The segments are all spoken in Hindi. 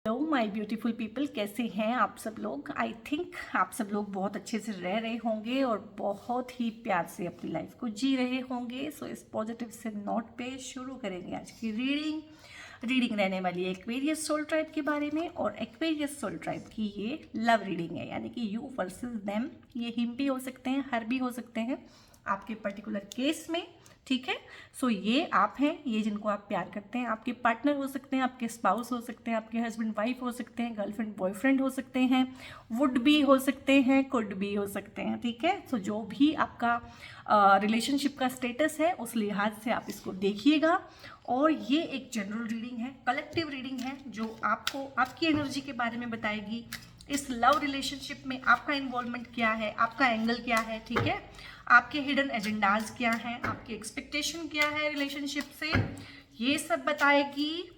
हेलो माय ब्यूटीफुल पीपल, कैसे हैं आप सब लोग। आई थिंक आप सब लोग बहुत अच्छे से रह रहे होंगे और बहुत ही प्यार से अपनी लाइफ को जी रहे होंगे। सो इस पॉजिटिव से नोट पे शुरू करेंगे आज की रीडिंग रहने वाली है एक्वेरियस सोल ट्राइब के बारे में। और एक्वेरियस सोल ट्राइब की ये लव रीडिंग है, यानी कि यू वर्सेस देम। ये हिम भी हो सकते हैं, हर भी हो सकते हैं आपके पर्टिकुलर केस में, ठीक है। सो ये आप हैं, ये जिनको आप प्यार करते हैं, आपके पार्टनर हो सकते हैं, आपके स्पाउस हो सकते हैं, आपके हस्बैंड वाइफ हो सकते हैं, गर्लफ्रेंड बॉयफ्रेंड हो सकते हैं, वुड भी हो सकते हैं, कुड भी हो सकते हैं, ठीक है। सो जो भी आपका रिलेशनशिप का स्टेटस है उस लिहाज से आप इसको देखिएगा। और ये एक जनरल रीडिंग है, कलेक्टिव रीडिंग है, जो आपको आपकी एनर्जी के बारे में बताएगी। इस लव रिलेशनशिप में आपका इन्वॉल्वमेंट क्या है, आपका एंगल क्या है, ठीक है। आपके हिडन एजेंडाज क्या हैं, आपकी एक्सपेक्टेशन क्या है रिलेशनशिप से, ये सब बताएगी।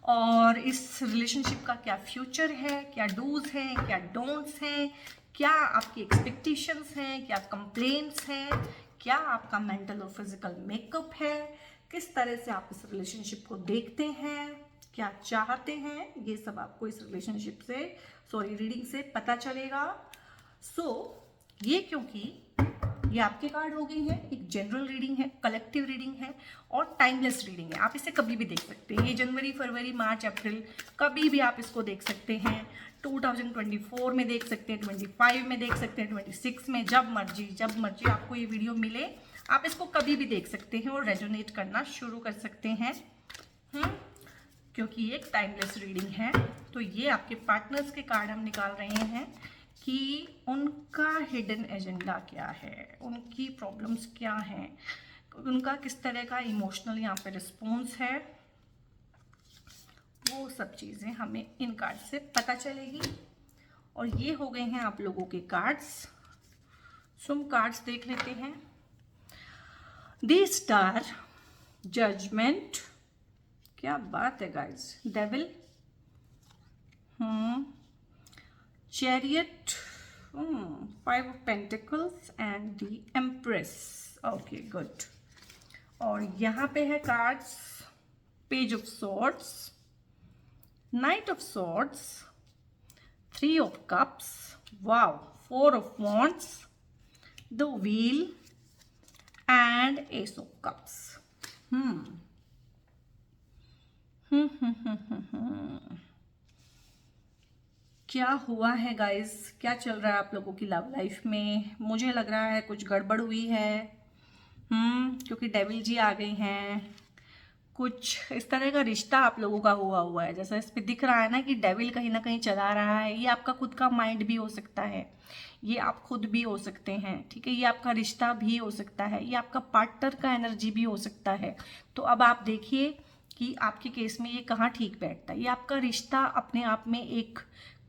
और इस रिलेशनशिप का क्या फ्यूचर है, क्या डूज हैं, क्या डोंट्स हैं, क्या आपकी एक्सपेक्टेशंस हैं, क्या कंप्लेंट्स हैं, क्या आपका मेंटल और फिजिकल मेकअप है, किस तरह से आप इस रिलेशनशिप को देखते हैं, क्या चाहते हैं, ये सब आपको इस रिलेशनशिप से रीडिंग से पता चलेगा। ये क्योंकि ये आपके कार्ड हो गए हैं, एक जनरल रीडिंग है, कलेक्टिव रीडिंग है और टाइमलेस रीडिंग है। आप इसे कभी भी देख सकते हैं, ये जनवरी, फरवरी, मार्च, अप्रैल कभी भी आप इसको देख सकते हैं। 2024 में देख सकते हैं, 25 में देख सकते हैं, 26 में, जब मर्जी आपको ये वीडियो मिले आप इसको कभी भी देख सकते हैं और रेजोनेट करना शुरू कर सकते हैं। क्योंकि ये एक टाइमलेस रीडिंग है। तो ये आपके पार्टनर्स के कार्ड हम निकाल रहे हैं कि उनका हिडन एजेंडा क्या है, उनकी प्रॉब्लम्स क्या हैं, उनका किस तरह का इमोशनल यहाँ पे रिस्पॉन्स है, वो सब चीज़ें हमें इन कार्ड से पता चलेगी। और ये हो गए हैं आप लोगों के कार्ड्स। हम कार्ड्स देख लेते हैं। द स्टार, जजमेंट, क्या बात है guys, devil, chariot, five of pentacles and the empress. Okay good. और यहाँ पे है cards, page of swords, night of swords, three of cups, wow, four of wands, the wheel and S of cups. क्या हुआ है गाइस, क्या चल रहा है आप लोगों की लव लाइफ में। मुझे लग रहा है कुछ गड़बड़ हुई है। क्योंकि डेविल जी आ गई हैं। कुछ इस तरह का रिश्ता आप लोगों का हुआ है, जैसा इस पे दिख रहा है ना कि डेविल कहीं ना कहीं चला रहा है। ये आपका खुद का माइंड भी हो सकता है, ये आप खुद भी हो सकते हैं, ठीक है। ये आपका रिश्ता भी हो सकता है, ये आपका पार्टनर का एनर्जी भी हो सकता है। तो अब आप देखिए कि आपके केस में ये कहाँ ठीक बैठता है। ये आपका रिश्ता अपने आप में एक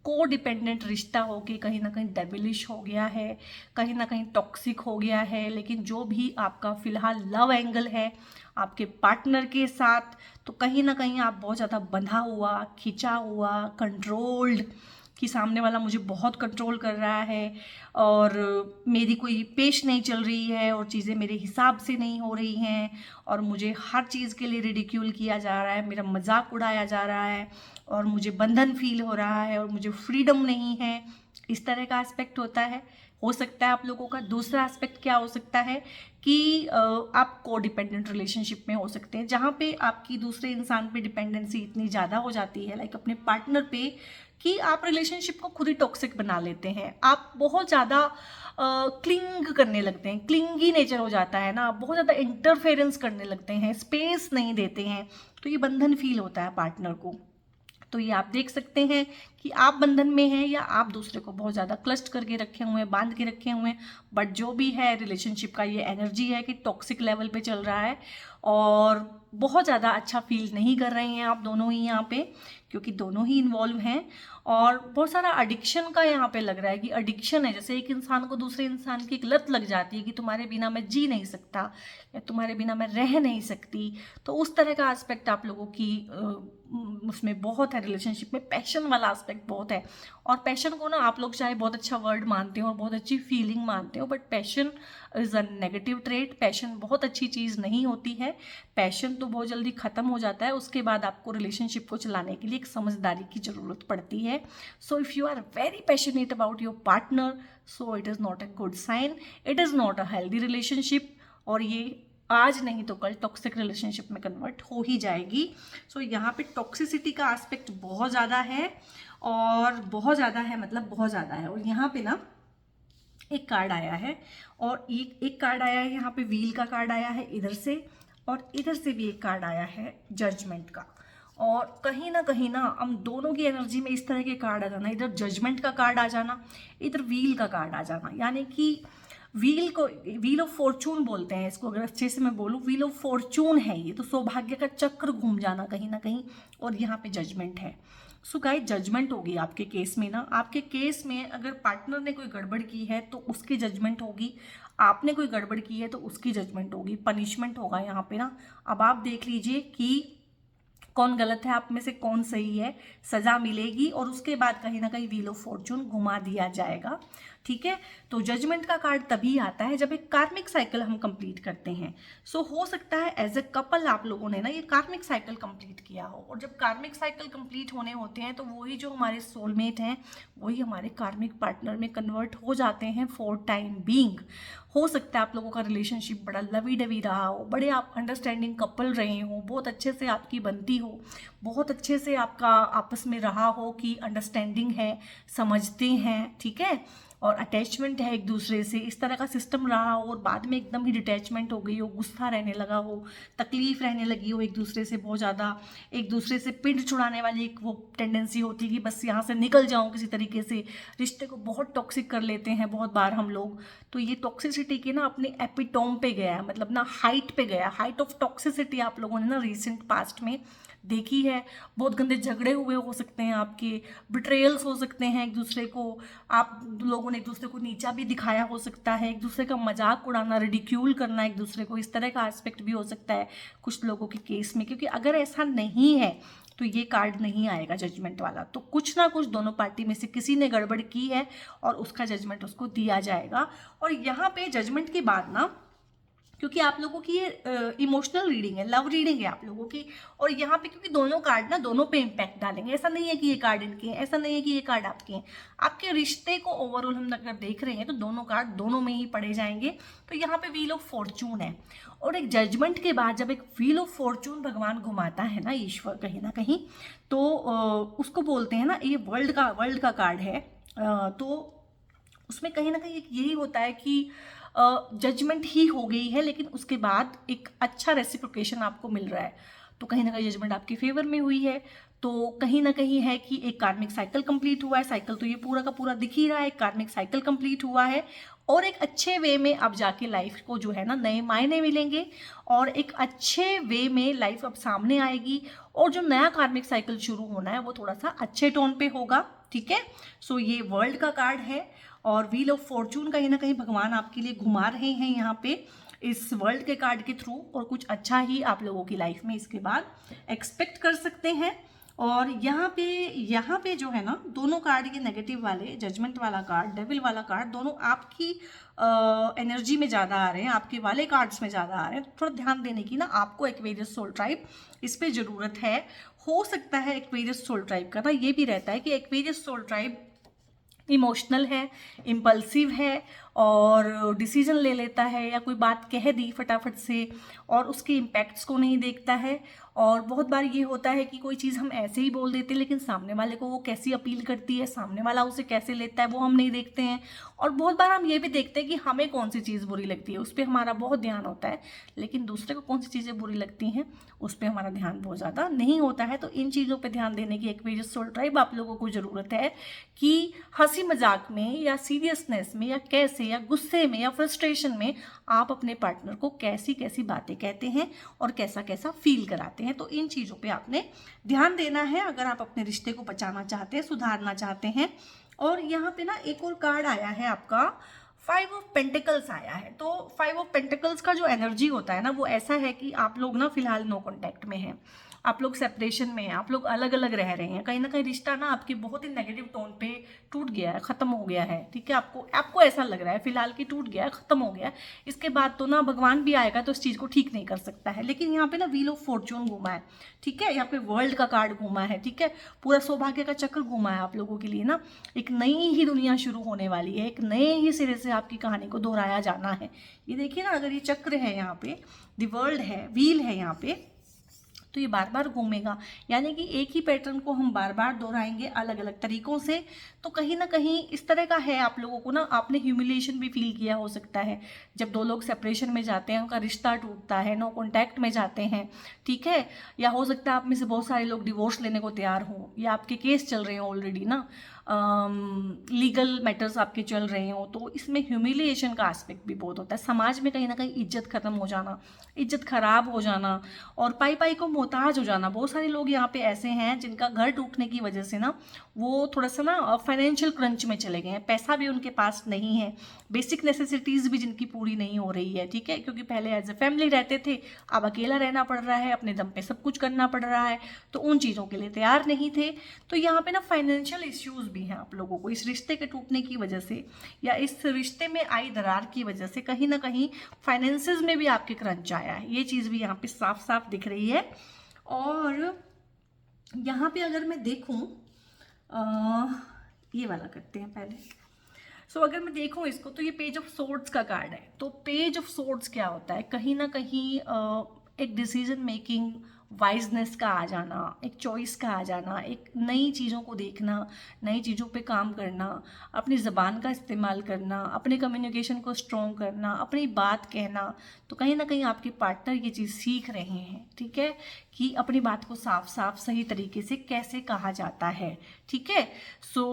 को डिपेंडेंट रिश्ता हो के कहीं ना कहीं डेबिलिश हो गया है, कहीं ना कहीं टॉक्सिक हो गया है। लेकिन जो भी आपका फिलहाल लव एंगल है आपके पार्टनर के साथ, तो कहीं ना कहीं आप बहुत ज़्यादा बंधा हुआ, खिंचा हुआ, कंट्रोल्ड, कि सामने वाला मुझे बहुत कंट्रोल कर रहा है और मेरी कोई पेश नहीं चल रही है और चीज़ें मेरे हिसाब से नहीं हो रही हैं और मुझे हर चीज़ के लिए रिडिक्यूल किया जा रहा है, मेरा मजाक उड़ाया जा रहा है और मुझे बंधन फील हो रहा है और मुझे फ्रीडम नहीं है। इस तरह का एस्पेक्ट होता है, हो सकता है आप लोगों का। दूसरा एस्पेक्ट क्या हो सकता है कि आप को डिपेंडेंट रिलेशनशिप में हो सकते हैं, जहाँ पे आपकी दूसरे इंसान पे डिपेंडेंसी इतनी ज़्यादा हो जाती है, लाइक अपने पार्टनर पे, कि आप रिलेशनशिप को खुद ही टॉक्सिक बना लेते हैं। आप बहुत ज़्यादा क्लिंग करने लगते हैं, क्लिंगी नेचर हो जाता है ना, बहुत ज़्यादा इंटरफेरेंस करने लगते हैं, स्पेस नहीं देते हैं। तो ये बंधन फील होता है पार्टनर को। तो ये आप देख सकते हैं कि आप बंधन में हैं या आप दूसरे को बहुत ज़्यादा क्लस्ट करके रखे हुए हैं, बांध के रखे हुए हैं। बट जो भी है रिलेशनशिप का ये एनर्जी है कि टॉक्सिक लेवल पे चल रहा है और बहुत ज़्यादा अच्छा फील नहीं कर रहे हैं आप दोनों ही यहाँ पे, क्योंकि दोनों ही इन्वॉल्व हैं। और बहुत सारा एडिक्शन का यहाँ पे लग रहा है कि एडिक्शन है, जैसे एक इंसान को दूसरे इंसान की एक लत लग जाती है कि तुम्हारे बिना मैं जी नहीं सकता या तुम्हारे बिना मैं रह नहीं सकती। तो उस तरह का एस्पेक्ट आप लोगों की उसमें बहुत है। रिलेशनशिप में पैशन वाला एस्पेक्ट बहुत है। और पैशन को ना आप लोग चाहे बहुत अच्छा वर्ड मानते हो और बहुत अच्छी फीलिंग मानते हो, but passion is a negative trait. Passion बहुत अच्छी चीज़ नहीं होती है, पैशन तो बहुत जल्दी ख़त्म हो जाता है, उसके बाद आपको रिलेशनशिप को चलाने के लिए एक समझदारी की ज़रूरत पड़ती है। So if you are very passionate about your partner, so it is not a good sign, it is not a healthy relationship, और ये आज नहीं तो कल टॉक्सिक रिलेशनशिप में कन्वर्ट हो ही जाएगी। सो यहाँ पे टॉक्सिसिटी का एस्पेक्ट बहुत ज़्यादा है, और बहुत ज़्यादा है, मतलब बहुत ज़्यादा है। और यहाँ पे ना एक कार्ड आया है, और एक कार्ड आया है यहाँ पे, व्हील का कार्ड आया है इधर से, और इधर से भी एक कार्ड आया है जजमेंट का। और कहीं ना हम दोनों की एनर्जी में इस तरह के कार्ड आ जाना, इधर जजमेंट का कार्ड आ जाना, इधर व्हील का कार्ड आ जाना, यानी कि व्हील ऑफ फॉर्चून बोलते हैं इसको, अगर अच्छे से मैं बोलूँ व्हील ऑफ फॉर्चून है ये, तो सौभाग्य का चक्र घूम जाना कहीं ना कहीं, और यहाँ पे जजमेंट है। सो गाइस, जजमेंट होगी आपके केस में ना, आपके केस में अगर पार्टनर ने कोई गड़बड़ की है तो उसकी जजमेंट होगी, आपने कोई गड़बड़ की है तो उसकी जजमेंट होगी, पनिशमेंट होगा यहाँ पे ना। अब आप देख लीजिए कि कौन गलत है, आप में से कौन सही है, सजा मिलेगी, और उसके बाद कहीं ना कहीं व्हील ऑफ फॉर्चून घुमा दिया जाएगा। ठीक है, तो जजमेंट का कार्ड तभी आता है जब एक कार्मिक साइकिल हम कंप्लीट करते हैं। सो हो सकता है एज ए कपल आप लोगों ने ना ये कार्मिक साइकिल कंप्लीट किया हो, और जब कार्मिक साइकिल कंप्लीट होने होते हैं तो वही जो हमारे सोलमेट हैं वही हमारे कार्मिक पार्टनर में कन्वर्ट हो जाते हैं फॉर टाइम बीइंग। हो सकता है आप लोगों का रिलेशनशिप बड़ा लवी डवी रहा हो, बड़े आप अंडरस्टैंडिंग कपल रहे हो, बहुत अच्छे से आपकी बनती हो, बहुत अच्छे से आपका आपस में रहा हो कि अंडरस्टैंडिंग है, समझते हैं, ठीक है, और अटैचमेंट है एक दूसरे से, इस तरह का सिस्टम रहा हो, और बाद में एकदम ही डिटैचमेंट हो गई हो, गुस्सा रहने लगा हो, तकलीफ रहने लगी हो एक दूसरे से बहुत ज़्यादा, एक दूसरे से पिंड छुड़ाने वाली एक वो टेंडेंसी होती है कि बस यहाँ से निकल जाऊँ किसी तरीके से, रिश्ते को बहुत टॉक्सिक कर लेते हैं बहुत बार हम लोग। तो ये टॉक्सिसिटी के ना अपने एपिटोम पे गया है, मतलब ना हाइट पे गया, हाइट ऑफ टॉक्सिसिटी आप लोगों ने ना रिसेंट पास्ट में देखी है। बहुत गंदे झगड़े हुए हो सकते हैं, आपके बिट्रेयल्स हो सकते हैं एक दूसरे को, आप लोगों ने एक दूसरे को नीचा भी दिखाया हो सकता है, एक दूसरे का मजाक उड़ाना, रिडिक्यूल करना एक दूसरे को, इस तरह का एस्पेक्ट भी हो सकता है कुछ लोगों के केस में। क्योंकि अगर ऐसा नहीं है तो ये कार्ड नहीं आएगा जजमेंट वाला, तो कुछ ना कुछ दोनों पार्टी में से किसी ने गड़बड़ की है और उसका जजमेंट उसको दिया जाएगा। और यहाँ पे जजमेंट के बाद ना, क्योंकि आप लोगों की ये इमोशनल रीडिंग है, लव रीडिंग है आप लोगों की, और यहाँ पे क्योंकि दोनों कार्ड ना दोनों पे इम्पैक्ट डालेंगे, ऐसा नहीं है कि ये कार्ड इनके हैं, ऐसा नहीं है कि ये कार्ड आपके हैं, आपके रिश्ते को ओवरऑल हम अगर देख रहे हैं तो दोनों कार्ड दोनों में ही पड़े जाएंगे। तो यहाँ पे व्हील ऑफ फॉर्चून है, और एक जजमेंट के बाद जब एक व्हील ऑफ फॉर्चून भगवान घुमाता है ना ईश्वर कहीं ना कहीं, तो उसको बोलते हैं ना, ये वर्ल्ड का कार्ड है, तो उसमें कहीं ना कहीं यही होता है कि जजमेंट ही हो गई है, लेकिन उसके बाद एक अच्छा रेसिप्रोकेशन आपको मिल रहा है, तो कहीं ना कहीं जजमेंट आपके फेवर में हुई है। तो कहीं ना कहीं है कि एक कार्मिक साइकिल कंप्लीट हुआ है, साइकिल तो ये पूरा का पूरा दिख ही रहा है, कार्मिक साइकिल कंप्लीट हुआ है, और एक अच्छे वे में अब जाके लाइफ को जो है ना नए मायने मिलेंगे, और एक अच्छे वे में लाइफ अब सामने आएगी, और जो नया कार्मिक साइकिल शुरू होना है वो थोड़ा सा अच्छे टोन पे होगा। ठीक है, सो ये वर्ल्ड का कार्ड है, और व्हील ऑफ फॉर्चून कहीं ना कहीं भगवान आपके लिए घुमा रहे हैं यहाँ पे इस वर्ल्ड के कार्ड के थ्रू, और कुछ अच्छा ही आप लोगों की लाइफ में इसके बाद एक्सपेक्ट कर सकते हैं। और यहाँ पे जो है ना दोनों कार्ड, ये नेगेटिव वाले, जजमेंट वाला कार्ड, डेविल वाला कार्ड, दोनों आपकी एनर्जी में ज़्यादा आ रहे हैं, आपके वाले कार्ड्स में ज़्यादा आ रहे हैं, तो थोड़ा ध्यान देने की ना आपको एक्वेरियस सोल ट्राइब इस पर ज़रूरत है। हो सकता है एक्वेरियस सोल ट्राइब का ना ये भी रहता है कि एक्वेरियस सोल ट्राइब इमोशनल है, इम्पल्सिव है, और डिसीजन ले लेता है, या कोई बात कह दी फटाफट से और उसके इम्पैक्ट्स को नहीं देखता है। और बहुत बार ये होता है कि कोई चीज़ हम ऐसे ही बोल देते हैं, लेकिन सामने वाले को वो कैसी अपील करती है, सामने वाला उसे कैसे लेता है, वो हम नहीं देखते हैं। और बहुत बार हम ये भी देखते हैं कि हमें कौन सी चीज़ बुरी लगती है, उस पर हमारा बहुत ध्यान होता है, लेकिन दूसरे को कौन सी चीज़ें बुरी लगती हैं उस पर हमारा ध्यान बहुत ज़्यादा नहीं होता है। तो इन चीज़ों पर ध्यान देने की एक्वेरियस सोल ट्राइब आप लोगों को ज़रूरत है कि हंसी मजाक में या सीरियसनेस में या कैसे, या गुस्से में या फ्रस्ट्रेशन में आप अपने पार्टनर को कैसी कैसी बातें कहते हैं और कैसा कैसा फील कराते हैं। तो इन चीज़ों पे आपने ध्यान देना है अगर आप अपने रिश्ते को बचाना चाहते हैं, सुधारना चाहते हैं। और यहाँ पे ना एक और कार्ड आया है आपका, 5 ऑफ पेंटिकल्स आया है। तो 5 ऑफ पेंटिकल्स का जो एनर्जी होता है ना वो ऐसा है कि आप लोग ना फिलहाल नो कॉन्टैक्ट में हैं, आप लोग सेपरेशन में हैं, आप लोग अलग अलग रह रहे हैं, कहीं ना कहीं रिश्ता ना आपके बहुत ही नेगेटिव टोन पे टूट गया है, ख़त्म हो गया है, ठीक है। आपको ऐसा लग रहा है फिलहाल कि टूट गया है, ख़त्म हो गया है। इसके बाद तो ना भगवान भी आएगा तो इस चीज़ को ठीक नहीं कर सकता है। लेकिन यहाँ पे ना व्हील ऑफ फॉर्चून घूमा है, ठीक है, यहाँ पे वर्ल्ड का कार्ड घूमा है, ठीक है, पूरा सौभाग्य का चक्र घूमा है आप लोगों के लिए ना। एक नई ही दुनिया शुरू होने वाली है, एक नए ही सिरे से आपकी कहानी को दोहराया जाना है। ये देखिए ना, अगर ये चक्र है यहाँ पे, द वर्ल्ड है, व्हील है यहाँ पे, तो ये बार बार घूमेगा, यानी कि एक ही पैटर्न को हम बार बार दोहराएंगे अलग अलग तरीकों से। तो कहीं ना कहीं इस तरह का है आप लोगों को ना, आपने ह्यूमिलिएशन भी फील किया हो सकता है जब दो लोग सेपरेशन में जाते हैं, उनका रिश्ता टूटता है, नो कॉन्टैक्ट में जाते हैं, ठीक है। या हो सकता है आप में से बहुत सारे लोग डिवोर्स लेने को तैयार हों, या आपके केस चल रहे हैं ऑलरेडी ना, लीगल मैटर्स आपके चल रहे हो, तो इसमें ह्यूमिलिएशन का एस्पेक्ट भी बहुत होता है। समाज में कहीं ना कहीं इज्जत खत्म हो जाना, इज्जत खराब हो जाना, और पाई पाई को मोहताज हो जाना। बहुत सारे लोग यहाँ पे ऐसे हैं जिनका घर टूटने की वजह से ना वो थोड़ा सा ना फाइनेंशियल क्रंच में चले गए हैं, पैसा भी उनके पास नहीं है, बेसिक नेसेसिटीज़ भी जिनकी पूरी नहीं हो रही है, ठीक है, क्योंकि पहले एज ए फैमिली रहते थे, अब अकेला रहना पड़ रहा है, अपने दम पे सब कुछ करना पड़ रहा है, तो उन चीज़ों के लिए तैयार नहीं थे। तो यहाँ पे ना फाइनेंशियल इश्यूज भी हैं आप लोगों को इस रिश्ते के टूटने की वजह से, या इस रिश्ते में आई दरार की वजह से कहीं ना कहीं फाइनेंसेस में भी आपके क्रंच आया है। ये चीज़ भी यहाँ पे साफ साफ दिख रही है। और यहाँ पे अगर मैं देखूँ, ये वाला करते हैं पहले। सो अगर मैं देखूँ इसको, तो ये पेज ऑफ सोर्ड्स का कार्ड है। तो पेज ऑफ सोर्ड्स क्या होता है, कहीं ना कहीं एक डिसीजन मेकिंग, वाइजनेस का आ जाना, एक चॉइस का आ जाना, एक नई चीज़ों को देखना, नई चीज़ों पे काम करना, अपनी ज़बान का इस्तेमाल करना, अपने कम्युनिकेशन को स्ट्रॉन्ग करना, अपनी बात कहना। तो कहीं ना कहीं आपके पार्टनर ये चीज़ सीख रहे हैं, ठीक है, कि अपनी बात को साफ साफ सही तरीके से कैसे कहा जाता है, ठीक है। सो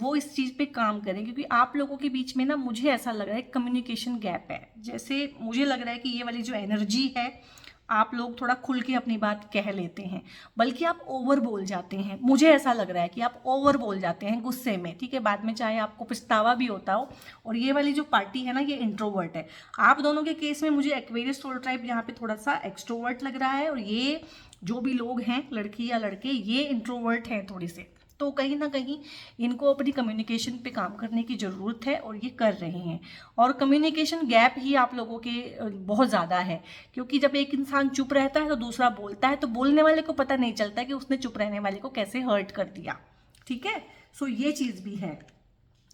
वो इस चीज़ पे काम करें, क्योंकि आप लोगों के बीच में ना मुझे ऐसा लग रहा है कम्युनिकेशन गैप है। जैसे मुझे लग रहा है कि ये वाली जो एनर्जी है, आप लोग थोड़ा खुल के अपनी बात कह लेते हैं, बल्कि आप ओवर बोल जाते हैं। मुझे ऐसा लग रहा है कि आप ओवर बोल जाते हैं गुस्से में, ठीक है, बाद में चाहे आपको पछतावा भी होता हो। और ये वाली जो पार्टी है ना, ये इंट्रोवर्ट है। आप दोनों के केस में मुझे एक्वेरियस सोल टाइप यहाँ पे थोड़ा सा एक्सट्रोवर्ट लग रहा है, और ये जो भी लोग हैं, लड़की या लड़के, ये इंट्रोवर्ट हैं थोड़ी से। तो कहीं ना कहीं इनको अपनी कम्युनिकेशन पे काम करने की ज़रूरत है, और ये कर रहे हैं। और कम्युनिकेशन गैप ही आप लोगों के बहुत ज़्यादा है, क्योंकि जब एक इंसान चुप रहता है तो दूसरा बोलता है, तो बोलने वाले को पता नहीं चलता कि उसने चुप रहने वाले को कैसे हर्ट कर दिया, ठीक है। सो ये चीज़ भी है।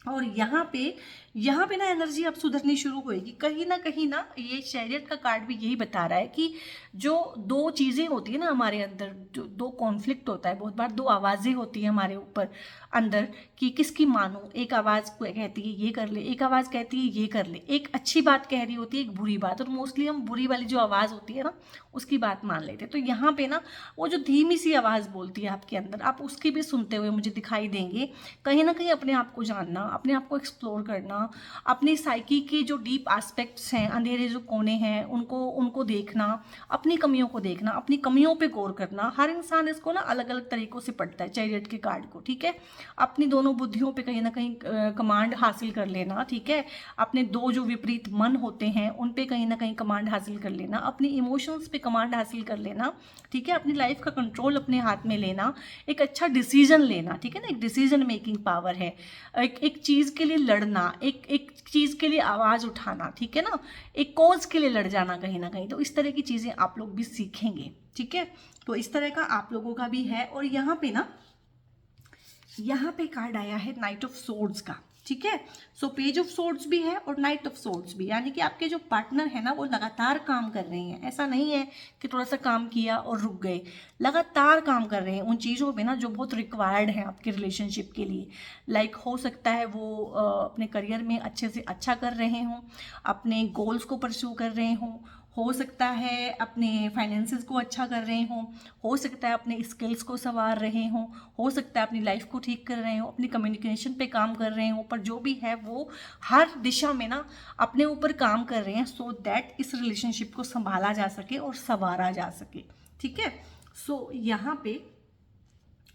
और यहाँ पे ना एनर्जी अब सुधरनी शुरू होएगी कहीं ना ये चैरियट का कार्ड भी यही बता रहा है कि जो दो चीज़ें होती है ना हमारे अंदर, जो दो कॉन्फ्लिक्ट होता है, बहुत बार दो आवाज़ें होती है हमारे ऊपर अंदर कि किसकी मानो। एक आवाज़ कहती है ये कर ले, एक आवाज़ कहती है ये कर ले, एक अच्छी बात कह रही होती है, एक बुरी बात, और मोस्टली हम बुरी वाली जो आवाज़ होती है ना उसकी बात मान लेते हैं। तो यहाँ पे ना वो जो धीमी सी आवाज़ बोलती है आपके अंदर, आप उसकी भी सुनते हुए मुझे दिखाई देंगे। कहीं ना कहीं अपने आप को जानना, अपने आप को एक्सप्लोर करना, अपनी साइकी के जो डीप एस्पेक्ट्स हैं, अंधेरे जो कोने हैं, उनको देखना, अपनी कमियों को देखना, अपनी कमियों पे गौर करना। हर इंसान इसको ना अलग अलग तरीक़ों से पढ़ता है चैरियट के कार्ड को, ठीक है। अपनी दोनों बुद्धियों पे कहीं ना कहीं कमांड हासिल कर लेना, ठीक है। अपने दो जो विपरीत मन होते हैं उन पे कहीं ना कहीं कमांड हासिल कर लेना, अपनी इमोशंस पे कमांड हासिल कर लेना, ठीक है। अपनी लाइफ का कंट्रोल अपने हाथ में लेना, एक अच्छा डिसीजन लेना, ठीक है ना, एक डिसीजन मेकिंग पावर है। एक चीज़ के लिए लड़ना, एक चीज़ के लिए आवाज़ उठाना, ठीक है ना, एक कॉज के लिए लड़ जाना कहीं ना कहीं। तो इस तरह की चीज़ें आप लोग भी सीखेंगे, ठीक है। तो इस तरह का आप लोगों का भी है। और यहाँ पे कार्ड आया है नाइट ऑफ सोर्ड्स का, ठीक है। सो पेज ऑफ सोर्ड्स भी है और नाइट ऑफ सोर्ड्स भी, यानी कि आपके जो पार्टनर है ना वो लगातार काम कर रहे हैं। ऐसा नहीं है कि थोड़ा सा काम किया और रुक गए, लगातार काम कर रहे हैं उन चीज़ों पे ना जो बहुत रिक्वायर्ड है आपके रिलेशनशिप के लिए। लाइक हो सकता है वो अपने करियर में अच्छे से अच्छा कर रहे हों, अपने गोल्स को परस्यू कर रहे हों, हो सकता है अपने फाइनेंसेस को अच्छा कर रहे हों, हो सकता है अपने स्किल्स को संवार रहे हों, हो सकता है अपनी लाइफ को ठीक कर रहे हों, अपनी कम्युनिकेशन पे काम कर रहे हों। पर जो भी है वो हर दिशा में ना अपने ऊपर काम कर रहे हैं, सो दैट इस रिलेशनशिप को संभाला जा सके और संवारा जा सके, ठीक है। सो यहाँ पे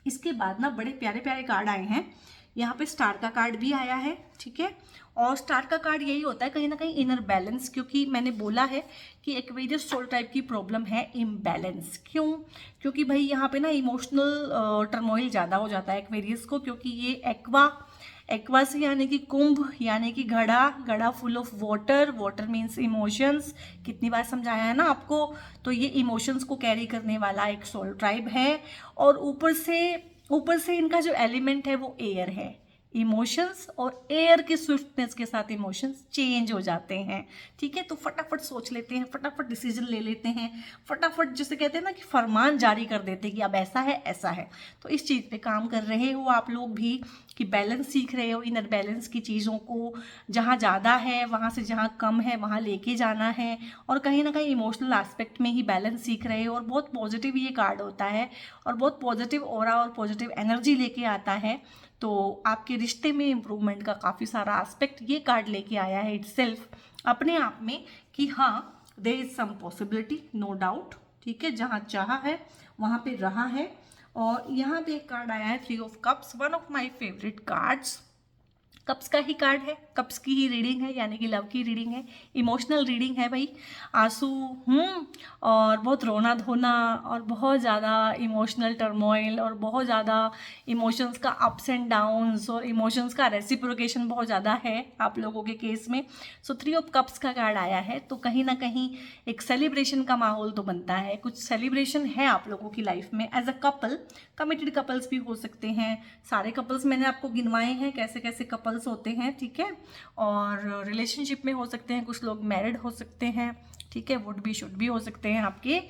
इसके बाद ना बड़े प्यारे प्यारे कार्ड आए हैं यहाँ पे स्टार का कार्ड भी आया है, ठीक है। और स्टार का कार्ड यही होता है कहीं ना कहीं इनर बैलेंस, क्योंकि मैंने बोला है कि एक्वेरियस सोल टाइप की प्रॉब्लम है इम्बैलेंस। क्यों? क्योंकि भाई यहाँ पे ना इमोशनल टर्मोइल ज़्यादा हो जाता है एक्वेरियस को, क्योंकि ये एक्वा से यानी कि कुंभ, यानी कि घड़ा full of water, water means emotions. कितनी बार समझाया है ना आपको। तो ये इमोशंस को कैरी करने वाला एक सोल ट्राइब है। और ऊपर से इनका जो एलिमेंट है वो एयर है। इमोशंस और एयर की स्विफ्टनेस के साथ इमोशंस चेंज हो जाते हैं, ठीक है। तो फटाफट सोच लेते हैं, फटाफट डिसीजन ले लेते हैं, फटाफट जैसे कहते हैं ना कि फरमान जारी कर देते हैं कि अब ऐसा है ऐसा है। तो इस चीज़ पे काम कर रहे हो आप लोग भी कि बैलेंस सीख रहे हो, इनर बैलेंस की चीज़ों को जहाँ ज़्यादा है वहाँ से जहाँ कम है वहाँ लेके जाना है। और कहीं ना कहीं इमोशनल एस्पेक्ट में ही बैलेंस सीख रहे हो। और बहुत पॉजिटिव ये कार्ड होता है और बहुत पॉजिटिव ऑरा और पॉजिटिव एनर्जी लेके आता है। तो आपके रिश्ते में इम्प्रूवमेंट का काफ़ी सारा एस्पेक्ट ये कार्ड लेके आया है इटसेल्फ अपने आप में कि हाँ there is some possibility, no doubt, ठीक है। जहाँ चाहा है वहाँ पे रहा है। और यहाँ पे एक कार्ड आया है 3 of cups, one of my favourite cards. Cups का ही कार्ड है, कप्स की ही रीडिंग है, यानी कि लव की रीडिंग है, इमोशनल रीडिंग है भाई। आंसू और बहुत रोना धोना और बहुत ज़्यादा इमोशनल टर्मोइल और बहुत ज़्यादा इमोशंस का अप्स एंड डाउन्स और इमोशंस का रेसिप्रोकेशन बहुत ज़्यादा है आप लोगों के केस में। सो 3 ऑफ कप्स का कार्ड आया है। तो कहीं ना कहीं एक सेलिब्रेशन का माहौल तो बनता है, कुछ सेलिब्रेशन है आप लोगों की लाइफ में as a couple. Committed couples भी हो सकते हैं, सारे कपल्स मैंने आपको गिनवाए हैं कैसे कैसे कपल्स होते हैं, ठीक है। और रिलेशनशिप में हो सकते हैं, कुछ लोग मैरिड हो सकते हैं, ठीक है, वुड भी शुड भी हो सकते हैं आपके।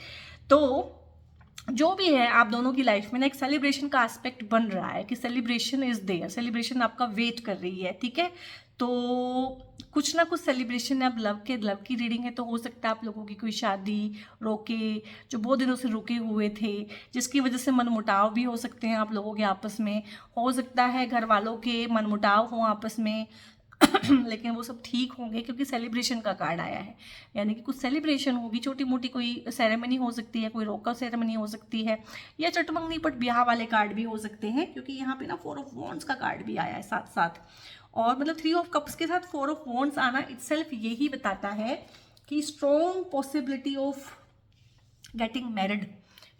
तो जो भी है आप दोनों की लाइफ में ना एक सेलिब्रेशन का एस्पेक्ट बन रहा है कि सेलिब्रेशन इज देयर, सेलिब्रेशन आपका वेट कर रही है, ठीक है। तो कुछ ना कुछ सेलिब्रेशन है। अब लव की रीडिंग है तो हो सकता है आप लोगों की कोई शादी रोके जो बहुत दिनों से रुके हुए थे, जिसकी वजह से मनमुटाव भी हो सकते हैं आप लोगों के आपस में। हो सकता है घर वालों के मनमुटाव हों आपस में लेकिन वो सब ठीक होंगे क्योंकि सेलिब्रेशन का कार्ड आया है, यानी कि कुछ सेलिब्रेशन होगी, छोटी मोटी कोई सेरेमनी हो सकती है, कोई रोका सेरेमनी हो सकती है, या चटमंगनी पट ब्याह वाले कार्ड भी हो सकते हैं, क्योंकि यहाँ पे ना 4 ऑफ वॉन्ड्स का कार्ड भी आया है साथ साथ। और मतलब 3 ऑफ कप्स के साथ 4 ऑफ वॉन्ड्स आना इटसेल्फ यही बताता है कि strong possibility of getting married,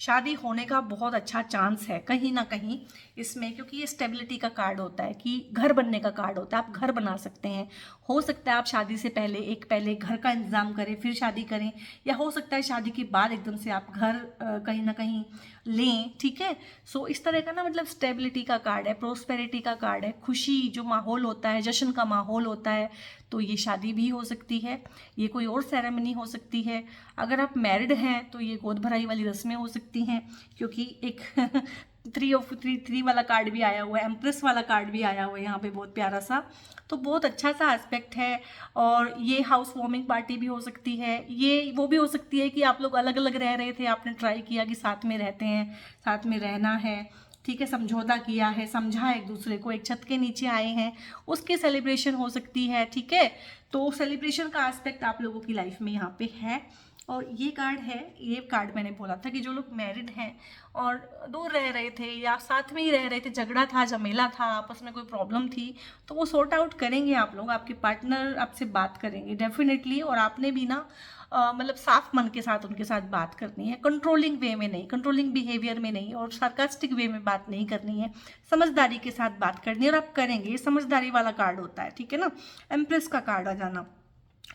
शादी होने का बहुत अच्छा चांस है कहीं ना कहीं इसमें, क्योंकि ये स्टेबिलिटी का कार्ड होता है कि घर बनने का कार्ड होता है। आप घर बना सकते हैं, हो सकता है आप शादी से पहले घर का इंतजाम करें फिर शादी करें, या हो सकता है शादी के बाद एकदम से आप घर कहीं ना कहीं लें, ठीक है। सो इस तरह का ना मतलब स्टेबिलिटी का कार्ड है, प्रोस्पेरिटी का कार्ड है, खुशी जो माहौल होता है, जश्न का माहौल होता है। तो ये शादी भी हो सकती है, ये कोई और सेरेमनी हो सकती है। अगर आप मैरिड हैं तो ये गोद भराई वाली रस्में हो सकती हैं, क्योंकि एक 3 वाला कार्ड भी आया हुआ है, एम्प्रेस वाला कार्ड भी आया हुआ है यहाँ पे बहुत प्यारा सा। तो बहुत अच्छा सा एस्पेक्ट है। और ये हाउस वार्मिंग पार्टी भी हो सकती है, ये वो भी हो सकती है कि आप लोग अलग अलग रह रहे थे, आपने ट्राई किया कि साथ में रहते हैं, साथ में रहना है, ठीक है, समझौता किया है, समझा एक दूसरे को, एक छत के नीचे आए हैं, उसकी सेलिब्रेशन हो सकती है, ठीक है। तो सेलिब्रेशन का एस्पेक्ट आप लोगों की लाइफ में यहाँ पे है। और ये कार्ड है, ये कार्ड मैंने बोला था कि जो लोग मैरिड हैं और दूर रह रहे थे या साथ में ही रह रहे थे, झगड़ा था, झमेला था, आपस में कोई प्रॉब्लम थी, तो वो सॉर्ट आउट करेंगे आप लोग, आपके पार्टनर आपसे बात करेंगे डेफिनेटली। और आपने भी ना मतलब साफ मन के साथ उनके साथ बात करनी है, कंट्रोलिंग वे में नहीं, कंट्रोलिंग बिहेवियर में नहीं, और सार्कास्टिक वे में बात नहीं करनी है, समझदारी के साथ बात करनी है, और आप करेंगे। ये समझदारी वाला कार्ड होता है, ठीक है ना, एम्प्रेस का कार्ड आ जाना।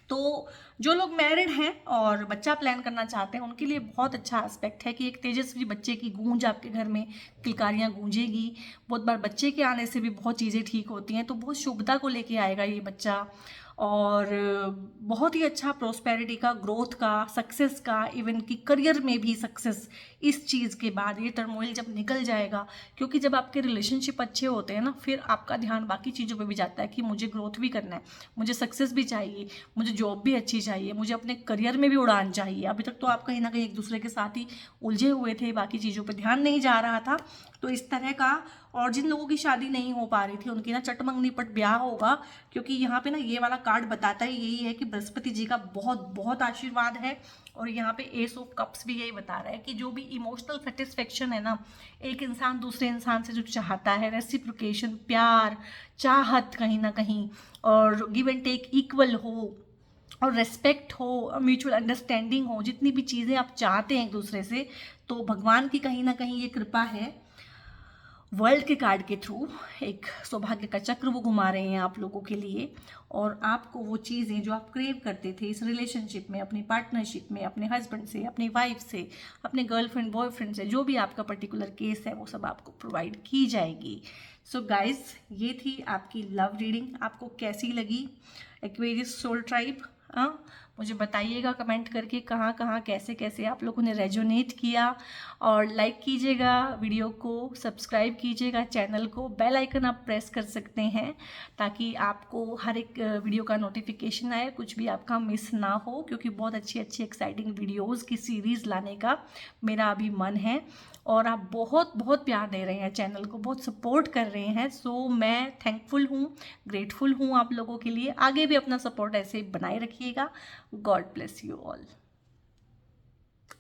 तो जो लोग मैरिड हैं और बच्चा प्लान करना चाहते हैं उनके लिए बहुत अच्छा एस्पेक्ट है कि एक तेजस्वी बच्चे की गूंज आपके घर में, किलकारियाँ गूंजेगी। बहुत बार बच्चे के आने से भी बहुत चीज़ें ठीक होती हैं, तो बहुत शुभता को लेके आएगा ये बच्चा। और बहुत ही अच्छा प्रोस्पेरिटी का, ग्रोथ का, सक्सेस का, इवन कि करियर में भी सक्सेस इस चीज़ के बाद, ये टर्मोइल जब निकल जाएगा। क्योंकि जब आपके रिलेशनशिप अच्छे होते हैं ना, फिर आपका ध्यान बाकी चीज़ों पे भी जाता है कि मुझे ग्रोथ भी करना है, मुझे सक्सेस भी चाहिए, मुझे जॉब भी अच्छी चाहिए, मुझे अपने करियर में भी उड़ान चाहिए। अभी तक तो आप कहीं ना कहीं एक दूसरे के साथ ही उलझे हुए थे, बाकी चीज़ों पर ध्यान नहीं जा रहा था। तो इस तरह का। और जिन लोगों की शादी नहीं हो पा रही थी उनकी ना चटमंगनी पट ब्याह होगा, क्योंकि यहाँ पे ना ये वाला कार्ड बताता ही यही है कि बृहस्पति जी का बहुत बहुत आशीर्वाद है। और यहाँ पे एस ऑफ कप्स भी यही बता रहा है कि जो भी इमोशनल सेटिस्फेक्शन है ना, एक इंसान दूसरे इंसान से जो चाहता है, रेसिप्रोकेशन, प्यार, चाहत कहीं ना कहीं, और गिव एंड टेक इक्वल हो, और रेस्पेक्ट हो, म्यूचुअल अंडरस्टैंडिंग हो, जितनी भी चीज़ें आप चाहते हैं एक दूसरे से, तो भगवान की कहीं ना कहीं ये कृपा है। वर्ल्ड के कार्ड के थ्रू एक सौभाग्य का चक्र वो घुमा रहे हैं आप लोगों के लिए, और आपको वो चीज़ें जो आप क्रेव करते थे इस रिलेशनशिप में, अपनी पार्टनरशिप में, अपने हस्बैंड से, अपनी वाइफ से, अपने गर्लफ्रेंड बॉयफ्रेंड से, जो भी आपका पर्टिकुलर केस है वो सब आपको प्रोवाइड की जाएगी। सो गाइज, ये थी आपकी लव रीडिंग। आपको कैसी लगी एक्वेरियस सोल ट्राइब? मुझे बताइएगा कमेंट करके कहाँ कहाँ कैसे कैसे आप लोगों ने रेजोनेट किया। और लाइक कीजिएगा वीडियो को, सब्सक्राइब कीजिएगा चैनल को, बेल आइकन आप प्रेस कर सकते हैं ताकि आपको हर एक वीडियो का नोटिफिकेशन आए, कुछ भी आपका मिस ना हो, क्योंकि बहुत अच्छी अच्छी एक्साइटिंग वीडियोज़ की सीरीज़ लाने का मेरा अभी मन है। और आप बहुत बहुत प्यार दे रहे हैं चैनल को, बहुत सपोर्ट कर रहे हैं। सो मैं थैंकफुल हूँ, ग्रेटफुल हूँ आप लोगों के लिए। आगे भी अपना सपोर्ट ऐसे ही बनाए रखिएगा। God bless you all.